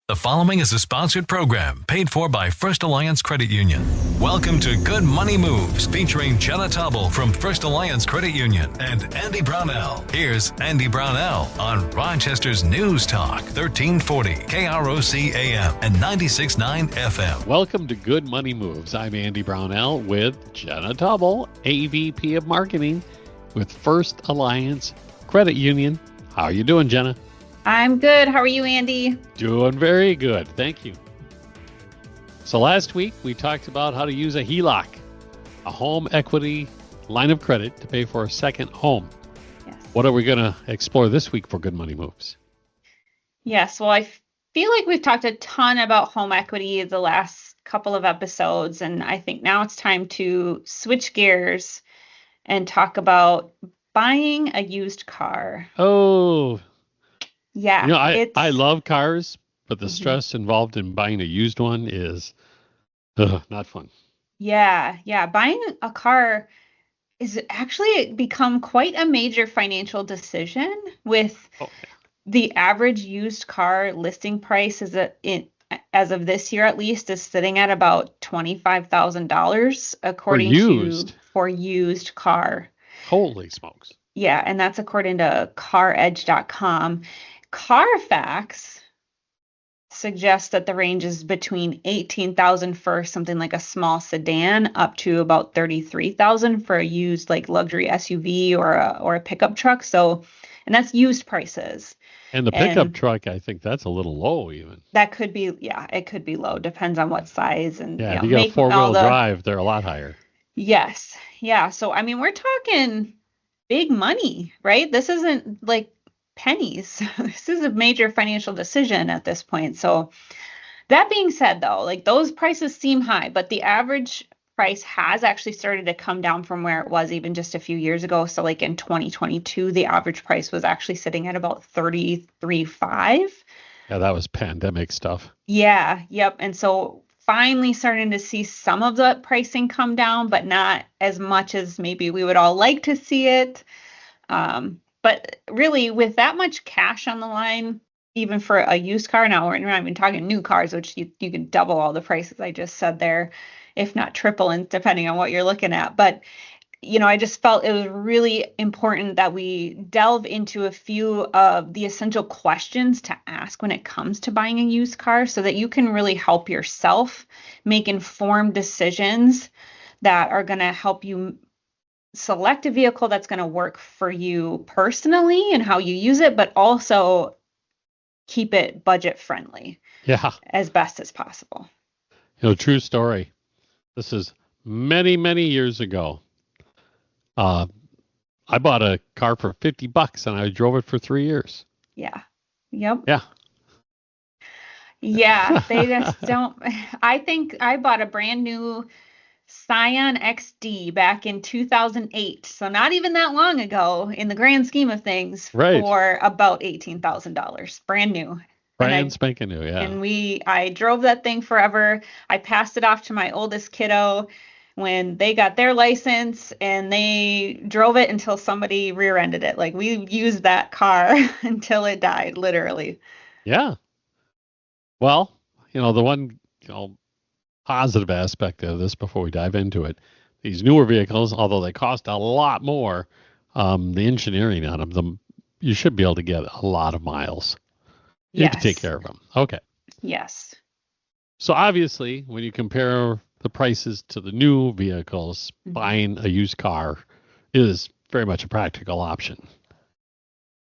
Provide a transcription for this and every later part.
The following is a sponsored program paid for by First Alliance Credit Union. Welcome to Good Money Moves, featuring Jenna Taubel from First Alliance Credit Union and Andy Brownell. Here's Andy Brownell on Rochester's News Talk, 1340 KROC AM and 96.9 FM. Welcome to Good Money Moves. I'm Andy Brownell with Jenna Taubel, AVP of Marketing with First Alliance Credit Union. How are you doing, Jenna? I'm good. How are you, Andy? Doing very good. Thank you. So last week we talked about how to use a HELOC, a home equity line of credit to pay for a second home. Yes. What are we going to explore this week for Good Money Moves? Yes. Well, I feel like we've talked a ton about home equity the last couple of episodes, and I think now it's time to switch gears and talk about buying a used car. Oh, yeah. You know, I love cars, but the stress involved in buying a used one is not fun. Yeah. Buying a car is actually become quite a major financial decision with the average used car listing price as of this year, at least, is sitting at about $25,000 according for used car. Holy smokes. Yeah. And that's according to caredge.com. Carfax suggests that the range is between $18,000 for something like a small sedan up to about $33,000 for a used like luxury SUV or a pickup truck. So, and that's used prices. And the pickup truck, I think that's a little low even. That could be, it could be low. Depends on what size and if you got a four-wheel drive, they're a lot higher. Yes. Yeah. So, I mean, we're talking big money, right? This isn't like pennies. This is a major financial decision at this point. So that being said, though, like those prices seem high, but the average price has actually started to come down from where it was even just a few years ago. So like in 2022, the average price was actually sitting at about $33,500. Yeah, that was pandemic stuff. Yeah. Yep. And so finally starting to see some of the pricing come down, but not as much as maybe we would all like to see it. But really, with that much cash on the line, even for a used car, now we're not even talking new cars, which you can double all the prices I just said there, if not triple, and depending on what you're looking at. But, I just felt it was really important that we delve into a few of the essential questions to ask when it comes to buying a used car so that you can really help yourself make informed decisions that are going to help you select a vehicle that's going to work for you personally and how you use it, but also keep it budget friendly. Yeah. As best as possible. True story. This is many, many years ago. I bought a car for $50 and I drove it for 3 years. Yeah. Yep. Yeah. Yeah. They just don't. I think I bought a brand new Scion XD back in 2008. So not even that long ago in the grand scheme of things, right, for about $18,000. Brand new. Brand spanking new, yeah. And I drove that thing forever. I passed it off to my oldest kiddo when they got their license, and they drove it until somebody rear-ended it. Like, we used that car until it died, literally. Yeah. Well, the one, positive aspect of this before we dive into it, these newer vehicles, although they cost a lot more, the engineering on them, you should be able to get a lot of miles. You can take care of them. Okay. Yes. So obviously, when you compare the prices to the new vehicles, buying a used car is very much a practical option.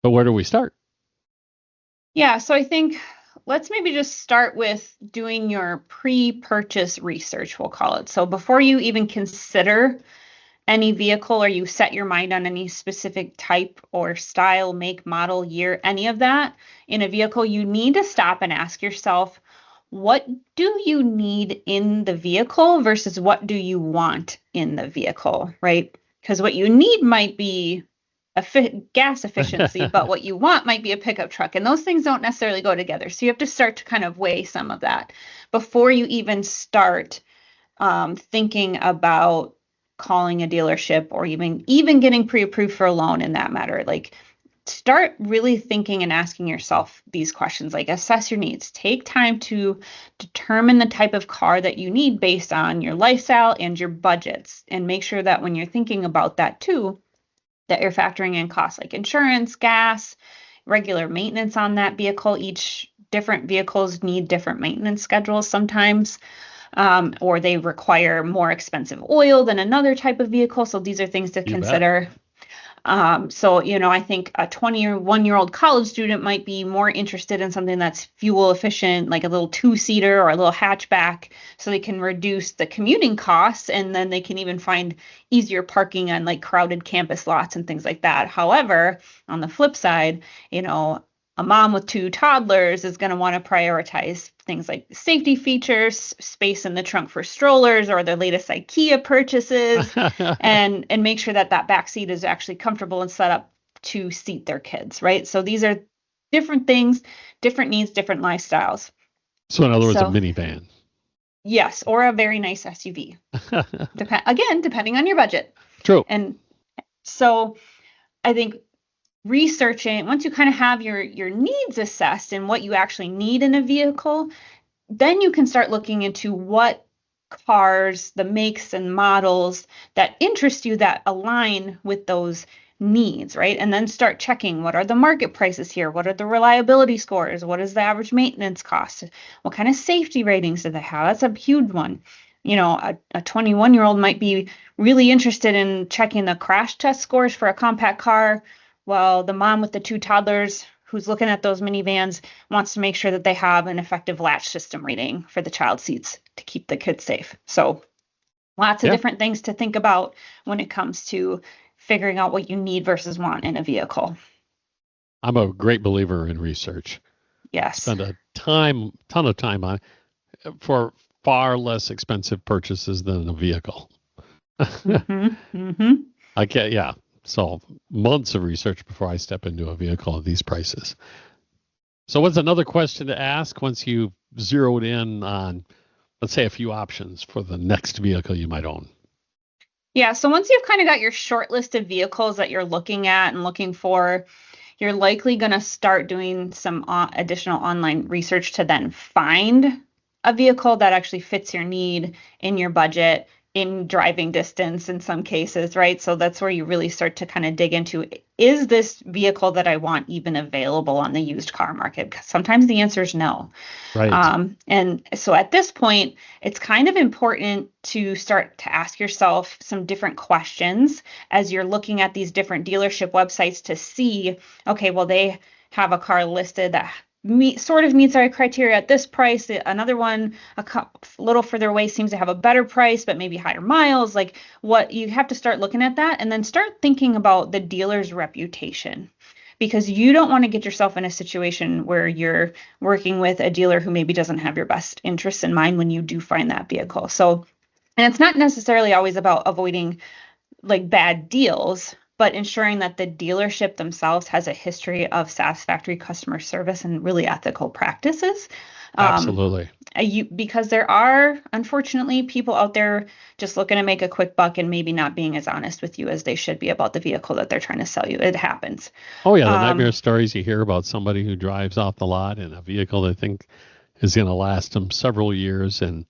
But where do we start? Yeah, so I think let's maybe just start with doing your pre-purchase research, we'll call it. So before you even consider any vehicle or you set your mind on any specific type or style, make, model, year, any of that in a vehicle, you need to stop and ask yourself, what do you need in the vehicle versus what do you want in the vehicle, right? Because what you need might be gas efficiency, but what you want might be a pickup truck. And those things don't necessarily go together. So you have to start to kind of weigh some of that before you even start thinking about calling a dealership or even getting pre-approved for a loan in that matter. Like, start really thinking and asking yourself these questions, like assess your needs. Take time to determine the type of car that you need based on your lifestyle and your budgets. And make sure that when you're thinking about that too, that you're factoring in costs like insurance, gas, regular maintenance on that vehicle. Each different vehicles need different maintenance schedules sometimes, or they require more expensive oil than another type of vehicle. So these are things to consider. So, I think a 21-year-old college student might be more interested in something that's fuel efficient, like a little 2-seater or a little hatchback, so they can reduce the commuting costs, and then they can even find easier parking on like crowded campus lots and things like that. However, on the flip side, a mom with 2 toddlers is going to want to prioritize things like safety features, space in the trunk for strollers, or their latest IKEA purchases, and make sure that back seat is actually comfortable and set up to seat their kids, right? So these are different things, different needs, different lifestyles. So in other words, a minivan. Yes, or a very nice SUV. Depending on your budget. True. And so I think researching, once you kind of have your needs assessed and what you actually need in a vehicle, then you can start looking into what cars, the makes and models that interest you that align with those needs, right? And then start checking, what are the market prices here? What are the reliability scores? What is the average maintenance cost? What kind of safety ratings do they have? That's a huge one. A 21-year-old might be really interested in checking the crash test scores for a compact car, while the mom with the 2 toddlers who's looking at those minivans wants to make sure that they have an effective latch system rating for the child seats to keep the kids safe. So lots of different things to think about when it comes to figuring out what you need versus want in a vehicle. I'm a great believer in research. Yes. Spend a ton of time on it for far less expensive purchases than a vehicle. So months of research before I step into a vehicle at these prices. So what's another question to ask once you've zeroed in on, let's say, a few options for the next vehicle you might own? Yeah, so once you've kind of got your short list of vehicles that you're looking at and looking for, you're likely going to start doing some additional online research to then find a vehicle that actually fits your need in your budget, in driving distance in some cases, right? So that's where you really start to kind of dig into, is this vehicle that I want even available on the used car market? Because sometimes the answer is no. Right. And so at this point, it's kind of important to start to ask yourself some different questions as you're looking at these different dealership websites to see, okay, well, they have a car listed that sort of meets our criteria at this price. Another one a little further away seems to have a better price, but maybe higher miles. Like, what you have to start looking at that and then start thinking about the dealer's reputation, because you don't want to get yourself in a situation where you're working with a dealer who maybe doesn't have your best interests in mind when you do find that vehicle. So, and it's not necessarily always about avoiding like bad deals, but ensuring that the dealership themselves has a history of satisfactory customer service and really ethical practices. Absolutely. Because there are, unfortunately, people out there just looking to make a quick buck and maybe not being as honest with you as they should be about the vehicle that they're trying to sell you. It happens. Oh, yeah. The nightmare stories you hear about somebody who drives off the lot in a vehicle they think is going to last them several years, and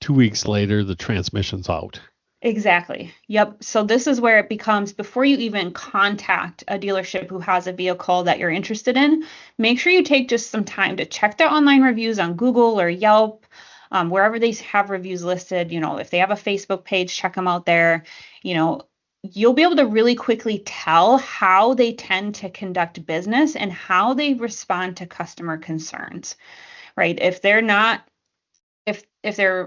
2 weeks later, the transmission's out. Exactly. Yep. So this is where it becomes, before you even contact a dealership who has a vehicle that you're interested in, make sure you take just some time to check their online reviews on Google or Yelp, wherever they have reviews listed. If they have a Facebook page, check them out there. You'll be able to really quickly tell how they tend to conduct business and how they respond to customer concerns, right? If they're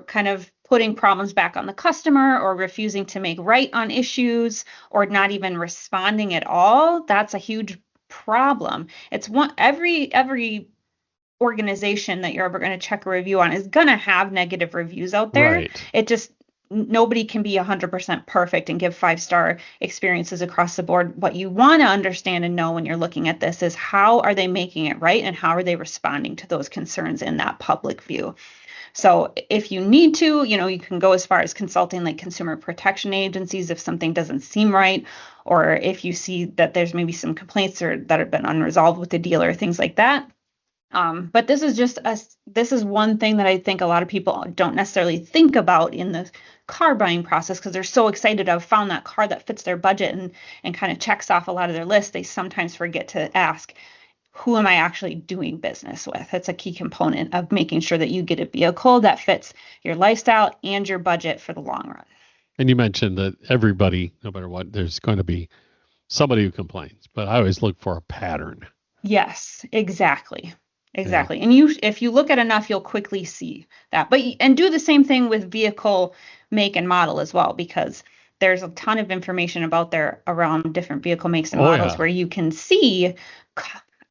kind of putting problems back on the customer or refusing to make right on issues or not even responding at all, that's a huge problem. It's every organization that you're ever going to check a review on is going to have negative reviews out there. Right. It just, nobody can be 100% perfect and give 5-star experiences across the board. What you want to understand and know when you're looking at this is, how are they making it right and how are they responding to those concerns in that public view? So if you need to, you can go as far as consulting like consumer protection agencies if something doesn't seem right, or if you see that there's maybe some complaints or that have been unresolved with the dealer, things like that. But this is one thing that I think a lot of people don't necessarily think about in the car buying process because they're so excited to have found that car that fits their budget and kind of checks off a lot of their list. They sometimes forget to ask, who am I actually doing business with? That's a key component of making sure that you get a vehicle that fits your lifestyle and your budget for the long run. And you mentioned that everybody, no matter what, there's going to be somebody who complains, but I always look for a pattern. Yes, exactly. Exactly. Yeah. And if you look at enough, you'll quickly see that. And do the same thing with vehicle make and model as well, because there's a ton of information about there around different vehicle makes and models where you can see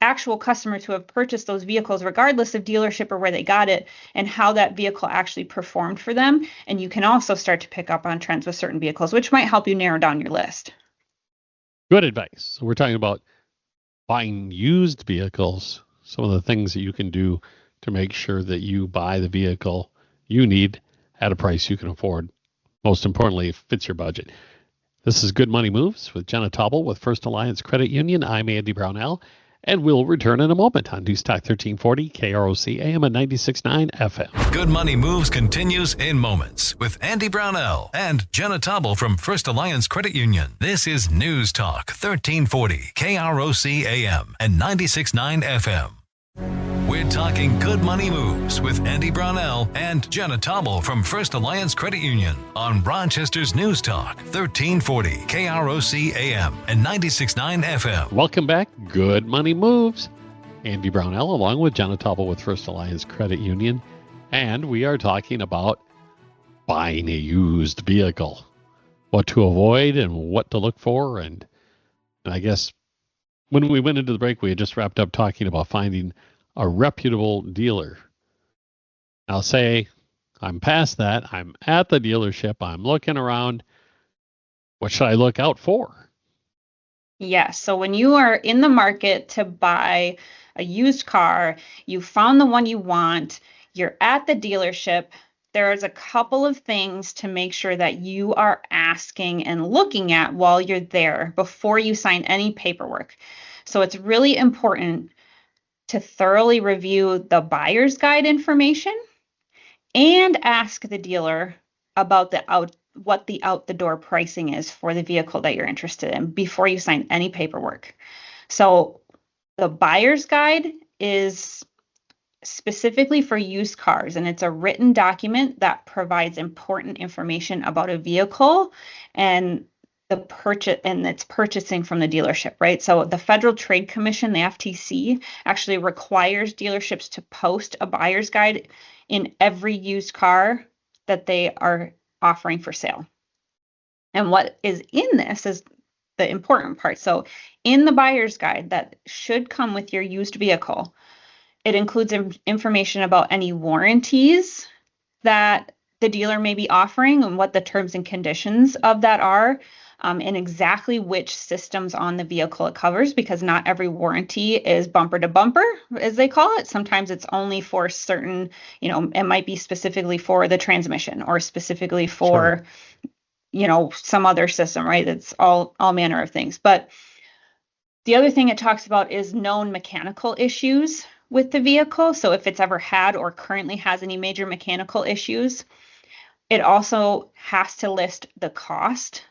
actual customers who have purchased those vehicles, regardless of dealership or where they got it, and how that vehicle actually performed for them. And you can also start to pick up on trends with certain vehicles, which might help you narrow down your list. Good advice. So we're talking about buying used vehicles. Some of the things that you can do to make sure that you buy the vehicle you need at a price you can afford. Most importantly, it fits your budget. This is Good Money Moves with Jenna Taubel with First Alliance Credit Union. I'm Andy Brownell, and we'll return in a moment on News Talk 1340, KROC AM and 96.9 FM. Good Money Moves continues in moments with Andy Brownell and Jenna Taubel from First Alliance Credit Union. This is News Talk 1340, KROC AM and 96.9 FM. We're talking Good Money Moves with Andy Brownell and Jenna Taubel from First Alliance Credit Union on Rochester's News Talk 1340 KROC AM and 96.9 FM. Welcome back. Good Money Moves. Andy Brownell along with Jenna Taubel with First Alliance Credit Union. And we are talking about buying a used vehicle, what to avoid and what to look for. And I guess when we went into the break, we had just wrapped up talking about finding a reputable dealer. I'll say I'm past that. I'm at the dealership. I'm looking around. What should I look out for? Yes. So when you are in the market to buy a used car, you found the one you want, you're at the dealership, there's a couple of things to make sure that you are asking and looking at while you're there before you sign any paperwork. So it's really important to thoroughly review the buyer's guide information and ask the dealer about what the out the door pricing is for the vehicle that you're interested in before you sign any paperwork. So the buyer's guide is specifically for used cars, and it's a written document that provides important information about a vehicle and the purchase and its purchasing from the dealership, right? So the Federal Trade Commission, the FTC, actually requires dealerships to post a buyer's guide in every used car that they are offering for sale. And what is in this is the important part. So in the buyer's guide that should come with your used vehicle, it includes information about any warranties that the dealer may be offering and what the terms and conditions of that are. And exactly which systems on the vehicle it covers, because not every warranty is bumper to bumper, as they call it. Sometimes it's only for certain, it might be specifically for the transmission or specifically for, some other system, right? It's all manner of things. But the other thing it talks about is known mechanical issues with the vehicle. So if it's ever had or currently has any major mechanical issues, it also has to list the cost,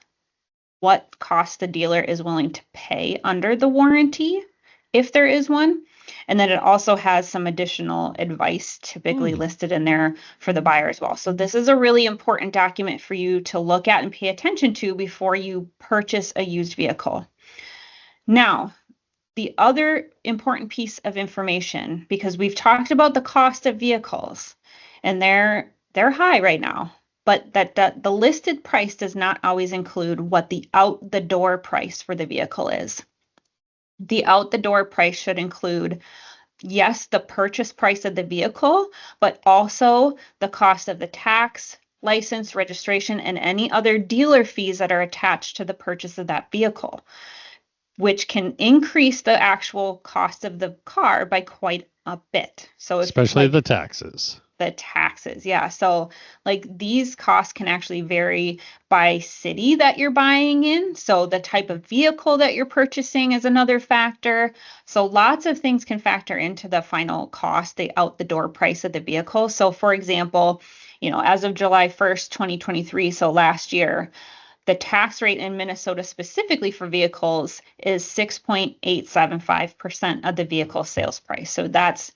what cost the dealer is willing to pay under the warranty, if there is one. And then it also has some additional advice typically listed in there for the buyer as well. So this is a really important document for you to look at and pay attention to before you purchase a used vehicle. Now, the other important piece of information, because we've talked about the cost of vehicles, and they're high right now. But that the listed price does not always include what the out the door price for the vehicle is. The out the door price should include, yes, the purchase price of the vehicle, but also the cost of the tax, license, registration, and any other dealer fees that are attached to the purchase of that vehicle, which can increase the actual cost of the car by quite a bit. So especially the taxes. The taxes. Yeah. So like these costs can actually vary by city that you're buying in. So the type of vehicle that you're purchasing is another factor. So lots of things can factor into the final cost, the out the door price of the vehicle. So for example, as of July 1st, 2023, so last year, the tax rate in Minnesota specifically for vehicles is 6.875% of the vehicle sales price. So that's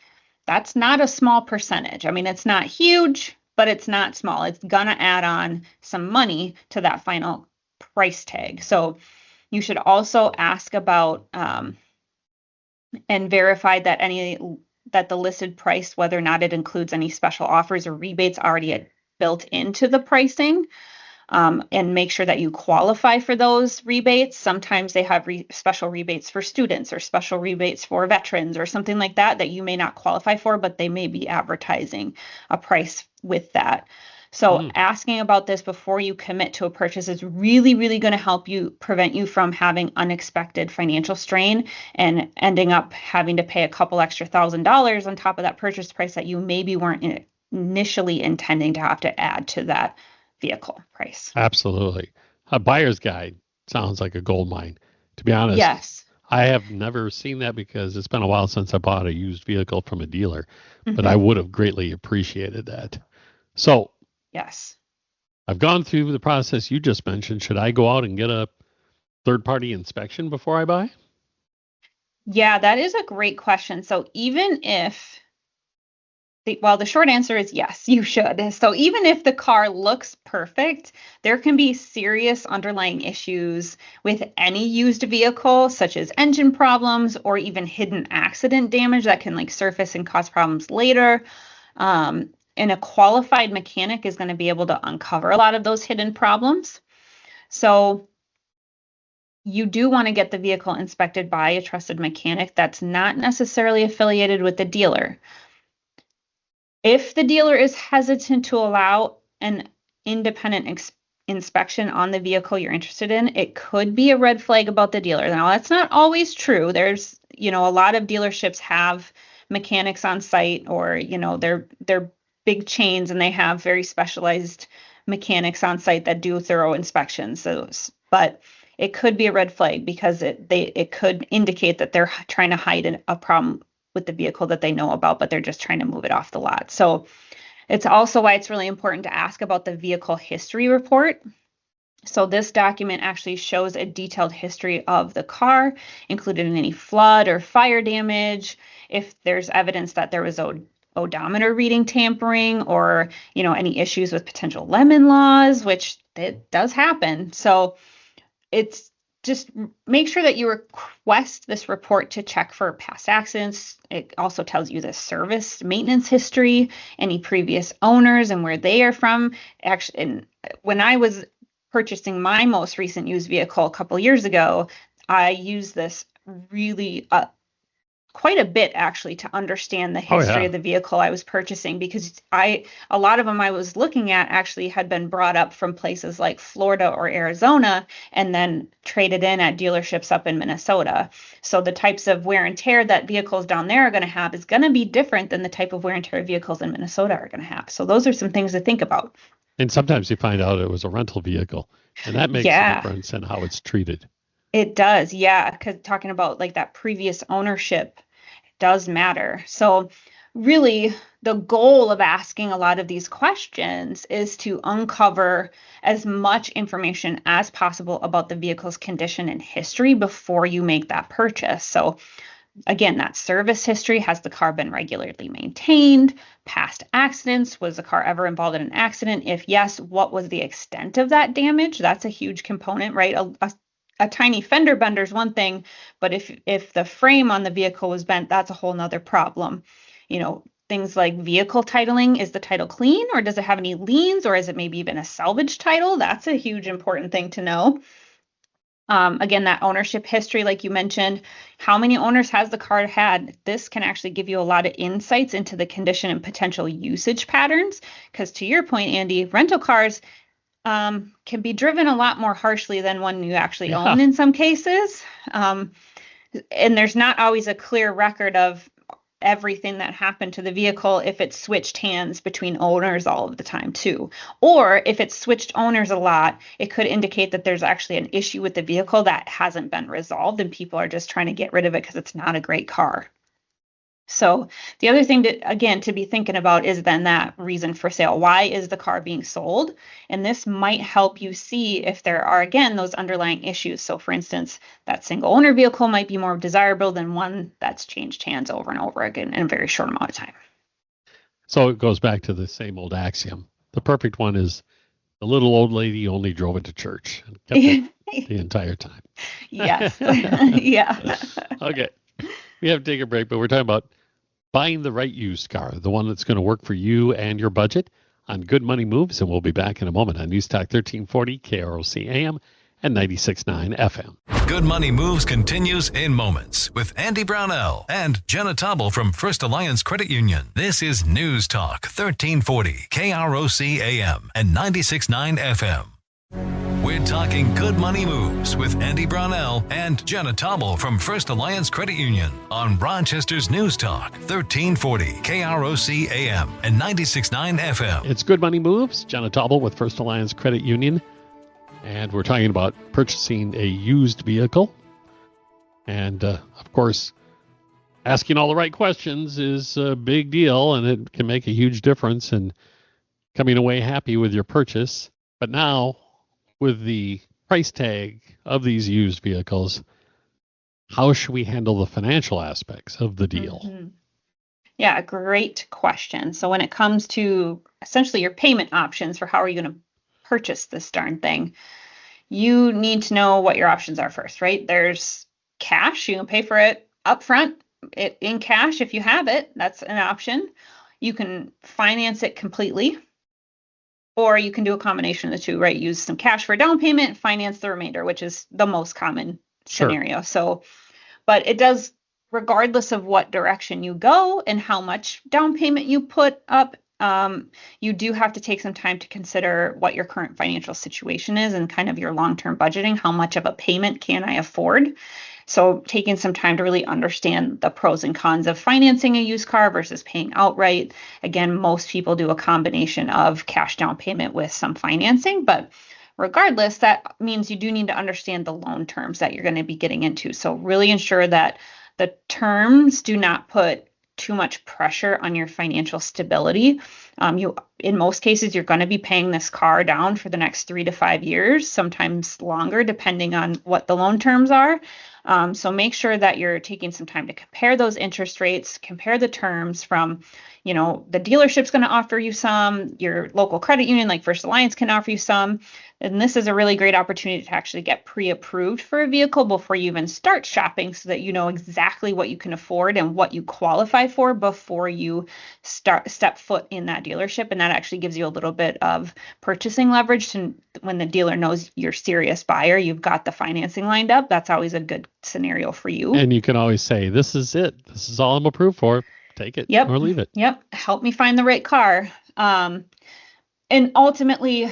not a small percentage. I mean, it's not huge, but it's not small. It's going to add on some money to that final price tag. So you should also ask about and verify that the listed price, whether or not it includes any special offers or rebates already built into the pricing. And make sure that you qualify for those rebates. Sometimes they have special rebates for students or special rebates for veterans or something like that you may not qualify for, but they may be advertising a price with that. So asking about this before you commit to a purchase is really, really going to prevent you from having unexpected financial strain and ending up having to pay a couple extra $1,000s on top of that purchase price that you maybe weren't initially intending to have to add to that vehicle price. Absolutely. A buyer's guide sounds like a gold mine. To be honest, yes, I have never seen that because it's been a while since I bought a used vehicle from a dealer, but I would have greatly appreciated that. So, yes, I've gone through the process you just mentioned. Should I go out and get a third-party inspection before I buy? Yeah, that is a great question. So even if the short answer is yes, you should. So even if the car looks perfect, there can be serious underlying issues with any used vehicle, such as engine problems or even hidden accident damage that can surface and cause problems later. And a qualified mechanic is going to be able to uncover a lot of those hidden problems. So you do want to get the vehicle inspected by a trusted mechanic that's not necessarily affiliated with the dealer. If the dealer is hesitant to allow an independent inspection on the vehicle you're interested in, it could be a red flag about the dealer. Now, that's not always true. There's, a lot of dealerships have mechanics on site, or, they're big chains and they have very specialized mechanics on site that do thorough inspections. But it could be a red flag because it could indicate that they're trying to hide a problem with the vehicle that they know about, but they're just trying to move it off the lot. So it's also why it's really important to ask about the vehicle history report. So this document actually shows a detailed history of the car, including any flood or fire damage, if there's evidence that there was odometer reading tampering, or any issues with potential lemon laws, which it does happen. So it's just make sure that you request this report to check for past accidents. It also tells you the service maintenance history, any previous owners and where they are from. Actually, and when I was purchasing my most recent used vehicle a couple years ago, I used this really quite a bit actually to understand the history of the vehicle I was purchasing, because a lot of them I was looking at actually had been brought up from places like Florida or Arizona and then traded in at dealerships up in Minnesota. So the types of wear and tear that vehicles down there are going to have is going to be different than the type of wear and tear vehicles in Minnesota are going to have. So those are some things to think about. And sometimes you find out it was a rental vehicle, and that makes a difference in how it's treated. It does, yeah, because talking about that previous ownership does matter. So really, the goal of asking a lot of these questions is to uncover as much information as possible about the vehicle's condition and history before you make that purchase. So again, that service history: has the car been regularly maintained? Past accidents: was the car ever involved in an accident? If yes, what was the extent of that damage? That's a huge component, right? A tiny fender bender is one thing, but if the frame on the vehicle was bent, that's a whole nother problem. Things like vehicle titling: is the title clean, or does it have any liens, or is it maybe even a salvage title? That's a huge important thing to know. Again, that ownership history, like you mentioned, how many owners has the car had? This can actually give you a lot of insights into the condition and potential usage patterns, because to your point, Andy, rental cars can be driven a lot more harshly than one you actually own in some cases. And there's not always a clear record of, everything that happened to the vehicle if it switched hands between owners all of the time too. Or if it switched owners a lot, it could indicate that there's actually an issue with the vehicle that hasn't been resolved and people are just trying to get rid of it because it's not a great car. So the other thing to be thinking about is then that reason for sale. Why is the car being sold? And this might help you see if there are, again, those underlying issues. So for instance, that single owner vehicle might be more desirable than one that's changed hands over and over again in a very short amount of time. So it goes back to the same old axiom. The perfect one is the little old lady only drove it to church and kept it the entire time. Yes. Yeah. Okay. We have to take a break, but we're talking about buying the right used car, the one that's going to work for you and your budget on Good Money Moves. And we'll be back in a moment on News Talk 1340, KROC AM, and 96.9 FM. Good Money Moves continues in moments with Andy Brownell and Jenna Taubel from First Alliance Credit Union. This is News Talk 1340, KROC AM, and 96.9 FM. We're talking Good Money Moves with Andy Brownell and Jenna Taubel from First Alliance Credit Union on Rochester's News Talk 1340 KROC AM and 96.9 FM. It's Good Money Moves. Jenna Taubel with First Alliance Credit Union. And we're talking about purchasing a used vehicle. And, of course, asking all the right questions is a big deal, and it can make a huge difference in coming away happy with your purchase. But now, with the price tag of these used vehicles, how should we handle the financial aspects of the deal? Mm-hmm. Yeah, great question. So when it comes to essentially your payment options for how are you going to purchase this darn thing, you need to know what your options are first, right? There's cash. You can pay for it upfront in cash if you have it. That's an option. You can finance it completely. Or you can do a combination of the two, right? Use some cash for a down payment, finance the remainder, which is the most common scenario. So, but it does, regardless of what direction you go and how much down payment you put up, you do have to take some time to consider what your current financial situation is and kind of your long-term budgeting. How much of a payment can I afford? So taking some time to really understand the pros and cons of financing a used car versus paying outright. Again, most people do a combination of cash down payment with some financing, but regardless, that means you do need to understand the loan terms that you're going to be getting into. So really ensure that the terms do not put too much pressure on your financial stability. In most cases, you're going to be paying this car down for the next 3 to 5 years, sometimes longer, depending on what the loan terms are. So make sure that you're taking some time to compare those interest rates, compare the terms from, the dealership's going to offer you some, your local credit union like First Alliance can offer you some. And this is a really great opportunity to actually get pre-approved for a vehicle before you even start shopping so that you know exactly what you can afford and what you qualify for before you step foot in that dealership. And that actually gives you a little bit of purchasing leverage to when the dealer knows you're a serious buyer, you've got the financing lined up. That's always a good scenario for you. And you can always say, this is it. This is all I'm approved for. Take it or leave it. Yep. Help me find the right car. And ultimately,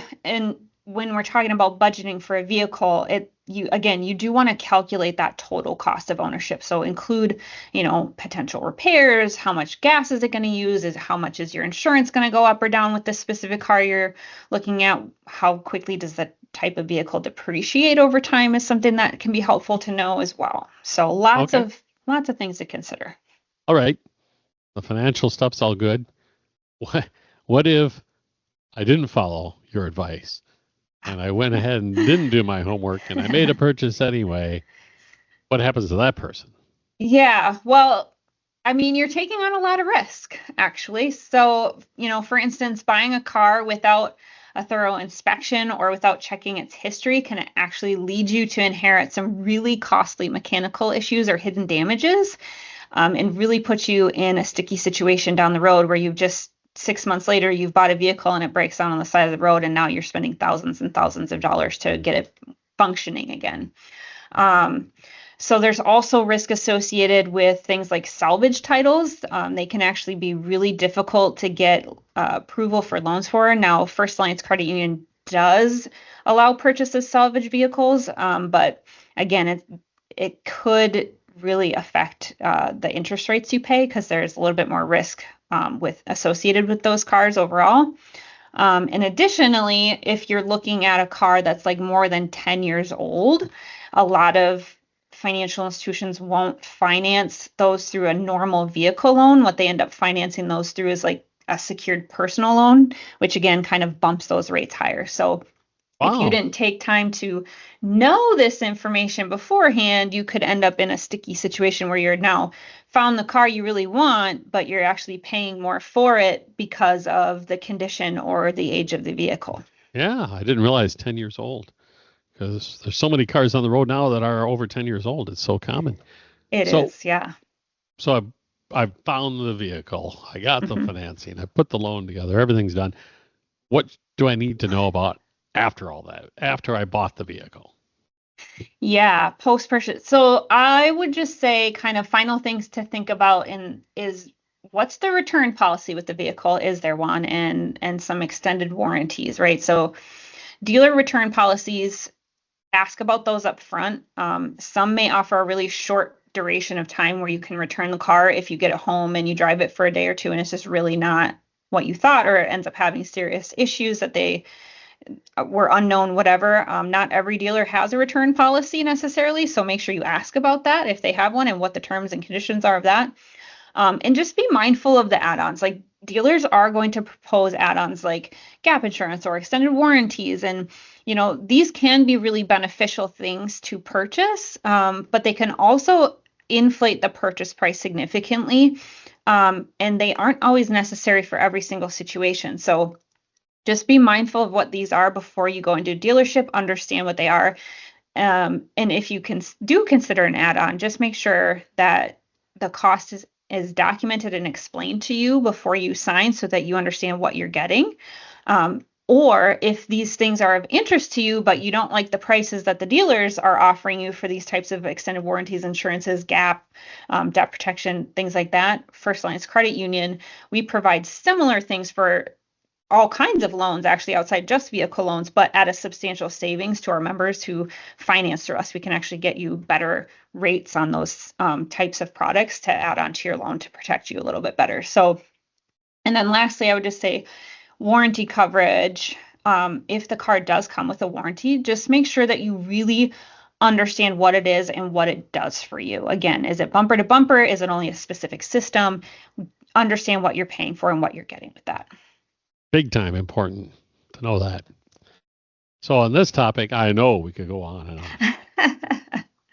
when we're talking about budgeting for a vehicle, you do want to calculate that total cost of ownership. So include, potential repairs, how much gas is it going to use, how much is your insurance going to go up or down with this specific car you're looking at, how quickly does the type of vehicle depreciate over time is something that can be helpful to know as well. So lots of things to consider. All right. The financial stuff's all good. What if I didn't follow your advice and I went ahead and didn't do my homework and I made a purchase anyway? What happens to that person? Yeah, well, you're taking on a lot of risk, actually. So, for instance, buying a car without a thorough inspection or without checking its history can actually lead you to inherit some really costly mechanical issues or hidden damages. And really put you in a sticky situation down the road where you've just 6 months later, you've bought a vehicle and it breaks down on the side of the road. And now you're spending thousands and thousands of dollars to get it functioning again. So there's also risk associated with things like salvage titles. They can actually be really difficult to get approval for loans for. Now, First Alliance Credit Union does allow purchase of salvage vehicles. But again, it could really affect the interest rates you pay, because there's a little bit more risk associated with those cars overall. And additionally, if you're looking at a car that's like more than 10 years old, a lot of financial institutions won't finance those through a normal vehicle loan. What they end up financing those through is like a secured personal loan, which again kind of bumps those rates higher. So if you didn't take time to know this information beforehand, you could end up in a sticky situation where you're now found the car you really want, but you're actually paying more for it because of the condition or the age of the vehicle. Yeah, I didn't realize 10 years old, because there's so many cars on the road now that are over 10 years old. It's so common. It is, yeah. So I found the vehicle. I got the financing. I put the loan together. Everything's done. What do I need to know about after all that, after I bought the vehicle? Yeah, post-purchase. So I would just say kind of final things to think about is what's the return policy with the vehicle? Is there one? And some extended warranties, right? So dealer return policies, ask about those up front. Some may offer a really short duration of time where you can return the car if you get it home and you drive it for a day or two and it's just really not what you thought, or it ends up having serious issues that they were unknown, whatever. Not every dealer has a return policy necessarily, so make sure you ask about that if they have one and what the terms and conditions are of that. And just be mindful of the add-ons. Like, dealers are going to propose add-ons like gap insurance or extended warranties, and these can be really beneficial things to purchase, but they can also inflate the purchase price significantly, and they aren't always necessary for every single situation. So just be mindful of what these are before you go into a dealership, understand what they are. And if you do consider an add-on, just make sure that the cost is documented and explained to you before you sign, so that you understand what you're getting. Or if these things are of interest to you, but you don't like the prices that the dealers are offering you for these types of extended warranties, insurances, gap, debt protection, things like that, First Alliance Credit Union, we provide similar things for all kinds of loans, actually outside just vehicle loans, but at a substantial savings to our members who finance through us. We can actually get you better rates on those types of products to add on to your loan to protect you a little bit better. So, and then lastly, I would just say warranty coverage. If the car does come with a warranty, just make sure that you really understand what it is and what it does for you. Again, is it bumper to bumper? Is it only a specific system? Understand what you're paying for and what you're getting with that. Big time important to know that. So on this topic, I know we could go on and on,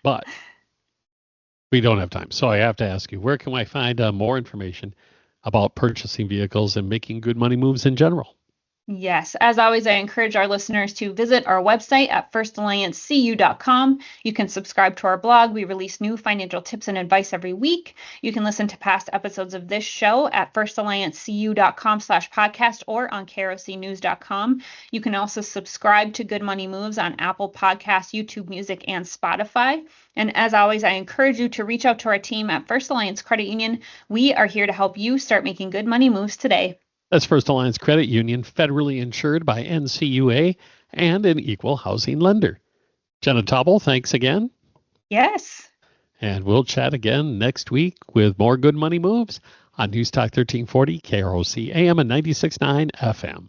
but we don't have time. So I have to ask you, where can I find more information about purchasing vehicles and making good money moves in general? Yes, as always, I encourage our listeners to visit our website at firstalliancecu.com. You can subscribe to our blog. We release new financial tips and advice every week. You can listen to past episodes of this show at firstalliancecu.com/podcast or on krocnews.com. You can also subscribe to Good Money Moves on Apple Podcasts, YouTube Music, and Spotify. And as always, I encourage you to reach out to our team at First Alliance Credit Union. We are here to help you start making good money moves today. That's First Alliance Credit Union, federally insured by NCUA and an equal housing lender. Jenna Taubel, thanks again. Yes. And we'll chat again next week with more Good Money Moves on News Talk 1340, KROC AM and 96.9 FM.